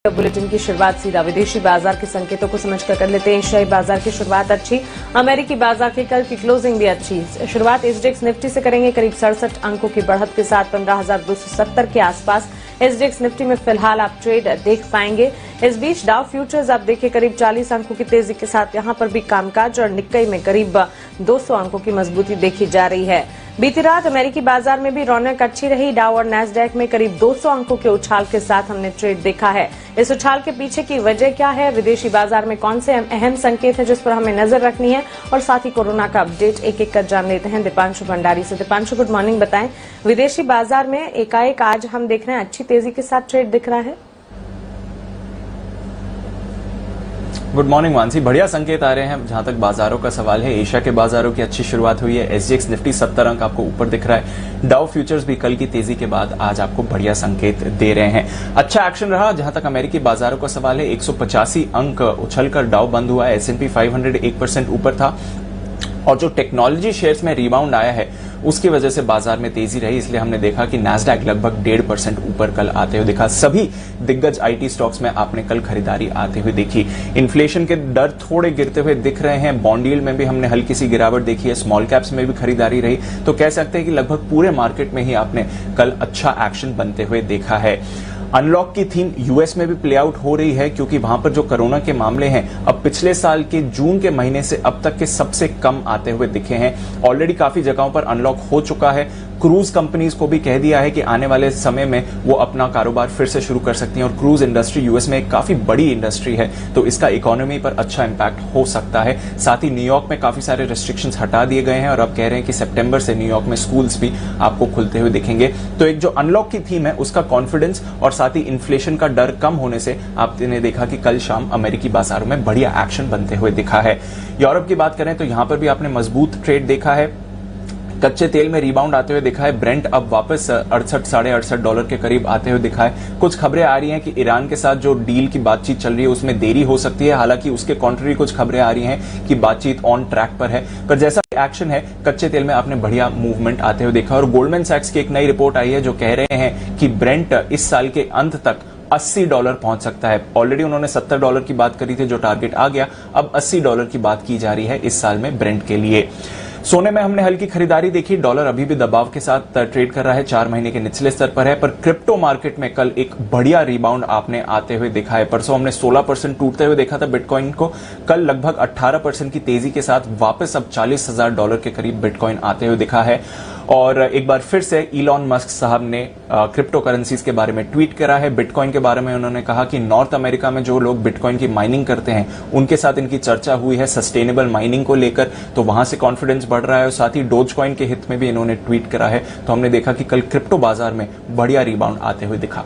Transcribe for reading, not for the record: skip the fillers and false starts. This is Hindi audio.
बुलेटिन की शुरुआत सीधा विदेशी बाजार के संकेतों को समझकर कर लेते हैं। एशियाई बाजार की शुरुआत अच्छी, अमेरिकी बाजार की कल की क्लोजिंग भी अच्छी। शुरुआत एसडीएक्स निफ्टी से करेंगे, करीब 67 अंकों की बढ़त के साथ 15,270 के आसपास एसडीएक्स निफ्टी में फिलहाल आप ट्रेड देख पाएंगे। इस बीच डाउ फ्यूचर्स आप देखिए करीब 40 अंकों की तेजी के साथ यहां पर भी कामकाज और निक्कई में करीब 200 अंकों की मजबूती देखी जा रही है। बीती रात अमेरिकी बाजार में भी रौनक अच्छी रही। डाउ और नैस्डैक में करीब 200 अंकों के उछाल के साथ हमने ट्रेड देखा है। इस उछाल के पीछे की वजह क्या है, विदेशी बाजार में कौन से अहम संकेत है जिस पर हमें नजर रखनी है, और साथ ही कोरोना का अपडेट एक एक कर जान लेते हैं दीपांशु भंडारी से। Deepanshu, good morning. बताएं, विदेशी बाजार में एकाएक आज हम देख रहे हैं अच्छी तेजी के साथ ट्रेड दिख रहा है। गुड मॉर्निंग मानसी, बढ़िया संकेत आ रहे हैं जहां तक बाजारों का सवाल है। एशिया के बाजारों की अच्छी शुरुआत हुई है। एसजीएक्स निफ्टी 70 अंक आपको ऊपर दिख रहा है। डाउ फ्यूचर्स भी कल की तेजी के बाद आज आपको बढ़िया संकेत दे रहे हैं। अच्छा एक्शन रहा जहां तक अमेरिकी बाजारों का सवाल है। 185 अंक उछलकर डाउ बंद हुआ है। S&P 500 1% ऊपर था और जो टेक्नोलॉजी शेयर्स में रिबाउंड आया है उसकी वजह से बाजार में तेजी रही, इसलिए हमने देखा कि नैस्डैक लगभग 1.5% ऊपर कल आते हुए दिखा। सभी दिग्गज आईटी स्टॉक्स में आपने कल खरीदारी आते हुए देखी। इन्फ्लेशन के दर थोड़े गिरते हुए दिख रहे हैं। बॉन्ड यील्ड में भी हमने हल्की सी गिरावट देखी है। स्मॉल कैप्स में भी खरीदारी रही। तो कह सकते हैं कि लगभग पूरे मार्केट में ही आपने कल अच्छा एक्शन बनते हुए देखा है। अनलॉक की थीम यूएस में भी प्ले आउट हो रही है, क्योंकि वहां पर जो कोरोना के मामले हैं अब पिछले साल के जून के महीने से अब तक के सबसे कम आते हुए दिखे हैं। ऑलरेडी काफी जगहों पर अनलॉक हो चुका है। क्रूज कंपनीज को भी कह दिया है कि आने वाले समय में वो अपना कारोबार फिर से शुरू कर सकती हैं, और क्रूज इंडस्ट्री यूएस में एक काफी बड़ी इंडस्ट्री है, तो इसका इकोनॉमी पर अच्छा इंपैक्ट हो सकता है। साथ ही न्यूयॉर्क में काफी सारे रेस्ट्रिक्शंस हटा दिए गए हैं और अब कह रहे हैं कि सितंबर से न्यूयॉर्क में स्कूल्स भी आपको खुलते हुए दिखेंगे। तो एक जो अनलॉक की थीम है उसका कॉन्फिडेंस और साथ ही इन्फ्लेशन का डर कम होने से आपने देखा कि कल शाम अमेरिकी बाजारों में बढ़िया एक्शन बनते हुए दिखा है। यूरोप की बात करें तो यहां पर भी आपने मजबूत ट्रेड देखा है। कच्चे तेल में रिबाउंड आते हुए दिखा है। ब्रेंट अब वापस 68 साढ़े $68 के करीब आते हुए दिखा है। कुछ खबरें आ रही हैं कि ईरान के साथ जो डील की बातचीत चल रही है उसमें देरी हो सकती है, हालांकि उसके कॉन्ट्ररी कुछ खबरें आ रही हैं कि बातचीत ऑन ट्रैक पर है। पर जैसा एक्शन है कच्चे तेल में आपने बढ़िया मूवमेंट आते हुए देखा। और गोल्डमैन सैक्स की एक नई रिपोर्ट आई है जो कह रहे हैं कि ब्रेंट इस साल के अंत तक $80 पहुंच सकता है। ऑलरेडी उन्होंने $70 की बात करी थी जो टारगेट आ गया, अब $80 की बात की जा रही है इस साल में ब्रेंट के लिए। सोने में हमने हल्की खरीदारी देखी। डॉलर अभी भी दबाव के साथ ट्रेड कर रहा है, 4 महीने के निचले स्तर पर है। पर क्रिप्टो मार्केट में कल एक बढ़िया रिबाउंड आपने आते हुए देखा है। परसों हमने 16% टूटते हुए देखा था बिटकॉइन को, कल लगभग 18% की तेजी के साथ वापस अब $40,000 के करीब बिटकॉइन आते हुए दिखा है। और एक बार फिर से इलॉन मस्क साहब ने क्रिप्टो करेंसीज के बारे में ट्वीट करा है। बिटकॉइन के बारे में उन्होंने कहा कि नॉर्थ अमेरिका में जो लोग बिटकॉइन की माइनिंग करते हैं उनके साथ इनकी चर्चा हुई है सस्टेनेबल माइनिंग को लेकर, तो वहां से कॉन्फिडेंस बढ़ रहा है। और साथ ही डोजकॉइन के हित में भी इन्होंने ट्वीट करा है। तो हमने देखा कि कल क्रिप्टो बाजार में बढ़िया रिबाउंड आते हुए दिखा।